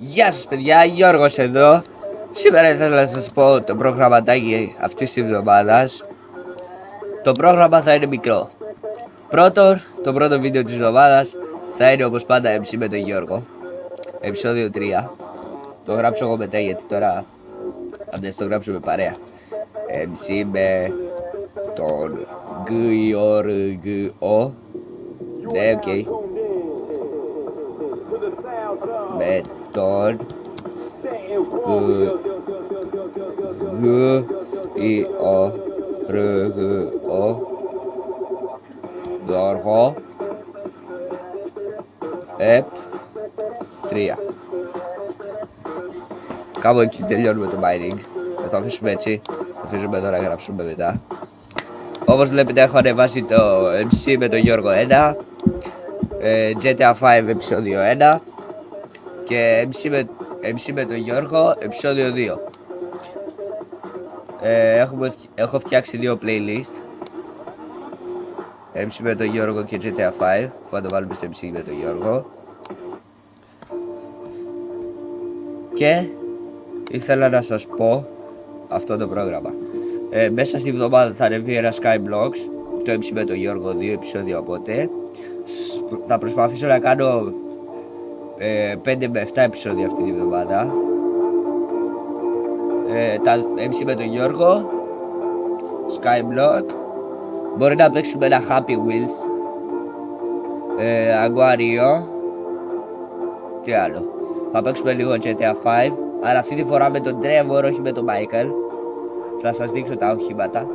Γεια σας παιδιά, Γιώργος εδώ. Σήμερα ήθελα να σας πω το προγραμματάκι αυτής της εβδομάδας. Το πρόγραμμα θα είναι μικρό. Πρώτον, το πρώτο βίντεο της εβδομάδας θα είναι όπως πάντα MC με τον Γιώργο. Επεισόδιο 3. Το γράψω εγώ μετά γιατί τώρα αντές το γράψουμε παρέα. MC με τον Γιώργο. Ναι, οκ. Με τον Γιώργο 3. Κάπου εκεί τελειώνουμε το mining. Θα το αφήσουμε έτσι. Θα αφήσουμε εδώ να γράψουμε μετά. Όπως βλέπετε έχω ανεβάσει το MC με τον Γιώργο 1, GTA 5 επεισόδιο 1 και MC με τον Γιώργο επεισόδιο 2. Έχω φτιάξει δύο playlist, MC με τον Γιώργο και GTA 5, που θα το βάλουμε στο MC με τον Γιώργο. Και ήθελα να σας πω αυτό το πρόγραμμα. Μέσα στη βδομάδα θα ανεβεί ένα Skyblogs, το MC με τον Γιώργο 2 επεισόδιο, οπότε θα προσπαθήσω να κάνω 5 με 7 επεισόδια αυτή τη βδομάδα. Τα MC με τον Γιώργο, Skyblock, μπορεί να παίξουμε ένα Happy Wheels, Aguario, τι άλλο. Θα παίξουμε λίγο GTA 5, αλλά αυτή τη φορά με τον Trevor, όχι με τον Michael. Θα σας δείξω τα οχήματα.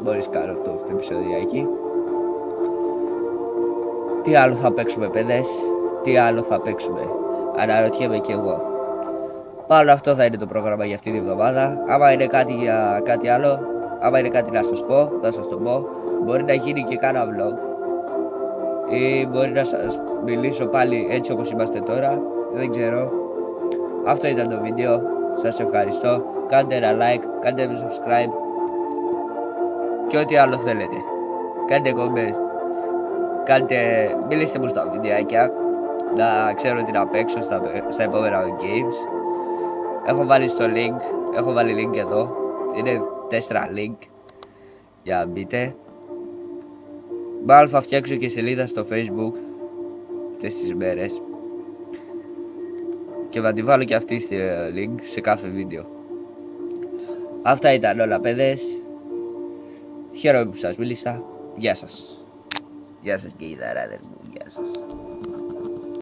Μπορείς κάνω αυτό το επεισοδιάκι. Τι άλλο θα παίξουμε παιδες, τι άλλο θα παίξουμε, αναρωτιέμαι κι εγώ. Πάνω αυτό θα είναι το πρόγραμμα για αυτή τη βδομάδα. Άμα είναι κάτι για κάτι άλλο, άμα είναι κάτι να σας πω, θα σας το πω. Μπορεί να γίνει και κάνα vlog, ή μπορεί να σας μιλήσω πάλι έτσι όπως είμαστε τώρα, δεν ξέρω. Αυτό ήταν το βίντεο, σας ευχαριστώ. Κάντε ένα like, κάντε ένα subscribe και ό,τι άλλο θέλετε. Κάντε comments, μιλήστε μου στα βιντεάκια, να ξέρω τι να παίξω στα επόμενα games. Έχω βάλει στο link, έχω βάλει link εδώ, είναι 4 link για να μπείτε. Μάλλον θα φτιάξω και σελίδα στο Facebook αυτές τις μέρες και θα τη βάλω και αυτή στη link σε κάθε βίντεο. Αυτά ήταν όλα παιδες. Χαίρομαι που σας μίλησα. Γεια σας. Γεια σας και οι δαράδες μου. Γεια σας.